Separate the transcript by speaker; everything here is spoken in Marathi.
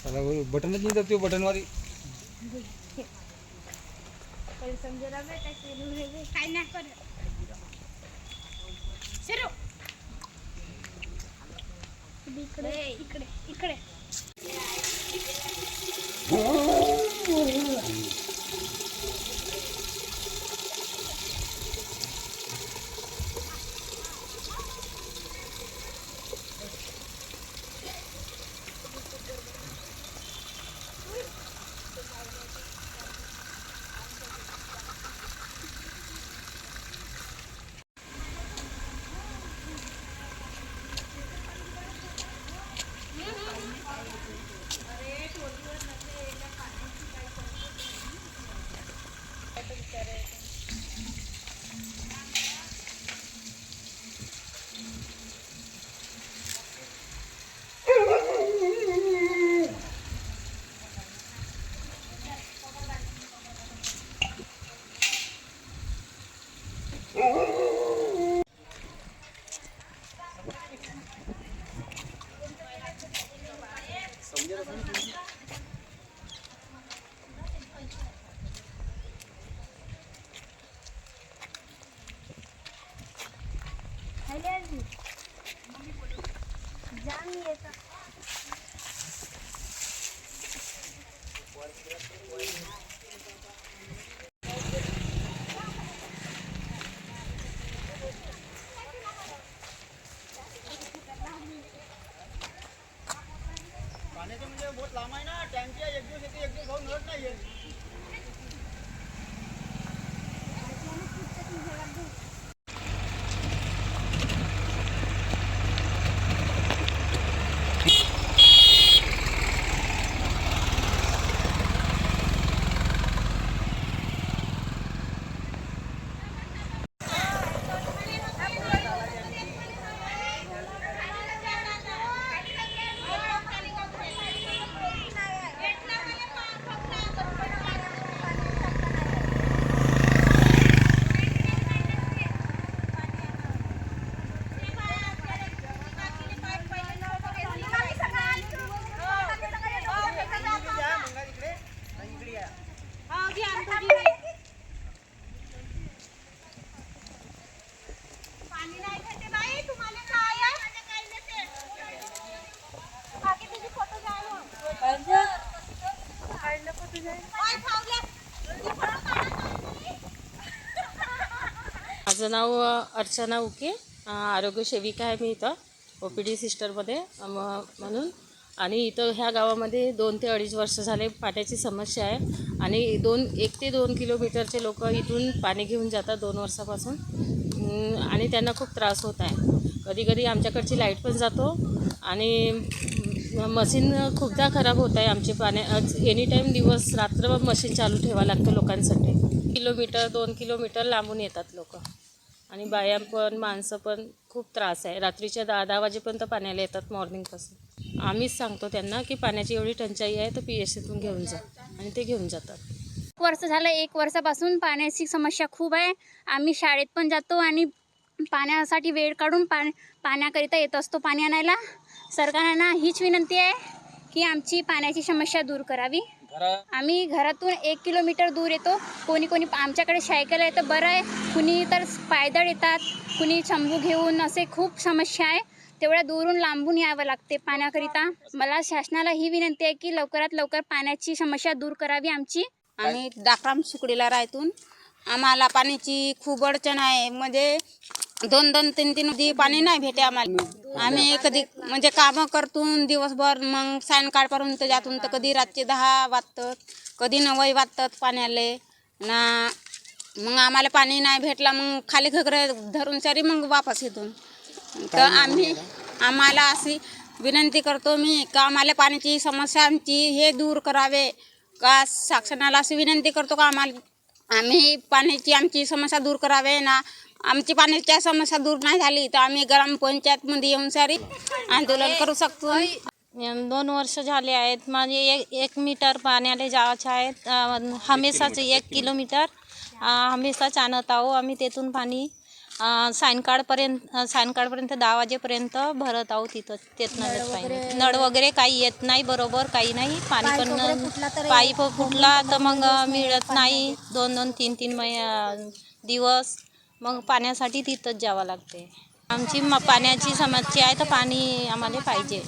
Speaker 1: त्याला बटनच नाही जातो बटनवारी.
Speaker 2: समजा बेटा काय नाही करत. इकडे इकडे इकडे जाम येतं.
Speaker 3: पाण्याचं म्हणजे बहुत लांब आहे ना. टँकी एक दिवस येते एक दिवस भाऊ मिळत नाही.
Speaker 4: माझं नाव अर्चना उके, आरोग्य सेविका आहे मी इथं OPD सिस्टरमध्ये म्हणून. आणि इथं ह्या गावामध्ये 2 ते 2.5 वर्ष झाले पाण्याची समस्या आहे. आणि 1 ते 2 किलोमीटरचे लोक इथून पाणी घेऊन जातात 2 वर्षापासून. आणि त्यांना खूप त्रास होत आहे. कधी कधी आमच्याकडची लाईट पण जातो आणि मशीन खूपदा खराब होत आहे. आमचे एनी टाईम दिवस रात्र मशीन चालू ठेवावं लागतं लोकांसाठी. 2 किलोमीटर लांबून येतात लोक. आणि बाया पण माणसं पण खूप त्रास आहे. रात्रीच्या 10 वाजेपर्यंत पाण्याला येतात मॉर्निंगपासून. आम्हीच सांगतो त्यांना की पाण्याची एवढी टंचाई आहे तर PSCतून घेऊन जा, आणि ते घेऊन जातात.
Speaker 2: 1 वर्ष झालं. 1 वर्षापासून पाण्याची समस्या खूप आहे. आम्ही शाळेत पण जातो आणि पाण्यासाठी वेळ काढून पाण्याकरिता येत असतो पाणी आणायला. सरकारांना हीच विनंती आहे की आमची पाण्याची समस्या दूर करावी. आम्ही घरातून 1 किलोमीटर दूर येतो. कोणी आमच्याकडे सायकल आहे तर बरं आहे, कुणी तर पायदळ येतात, कुणी चंबू घेऊन. असे खूप समस्या आहे. तेवढ्या दूरून लांबून यावं लागते पाण्याकरिता. मला शासनाला ही विनंती आहे की लवकरात लवकर पाण्याची समस्या दूर करावी आमची.
Speaker 5: आम्ही डाकराम सुकडीला राहतून. आम्हाला पाण्याची खूप अडचण आहे. म्हणजे 2-2, 3-3 दिवस पाणी नाही भेटे आम्हाला. आम्ही कधी म्हणजे कामं करतून दिवसभर, मग सायंकाळपर्यंत जातून तर कधी रातचे 10 वाजतात, कधी 9 वाजतात पाण्याले ना. मग आम्हाला पाणी नाही भेटला मग खाली घगरे धरून सारी मग वापस येतून. तर आम्हाला अशी विनंती करतो मी का आम्हाला पाण्याची समस्या आमची हे दूर करावे. का शासनाला अशी विनंती करतो का आम्ही पाण्याची आमची समस्या दूर करावे ना. आमची पाण्याची समस्या दूर नाही झाली तर आम्ही ग्रामपंचायतमध्ये येऊन सारी आंदोलन करू शकतो.
Speaker 4: 2 वर्ष झाले आहेत. माझे 1 मीटर पाण्याला जायचे आहेत. हमेशाच 1 किलोमीटर हमेशाच आणत आहो आम्ही तिथून पाणी.
Speaker 5: सायंकाळपर्यंत 10 वाजेपर्यंत भरत आहोत तिथं तिथनं पाणी. नळ वगैरे काही येत नाही बरोबर, काही नाही. पाणी पण पाईप फुटला तर मग मिळत नाही 2-2, 3-3 दिवस. मग पाण्यासाठी तिथंच जावं लागते. आमची पाण्याची समस्या आहे तर पाणी आम्हाला पाहिजे.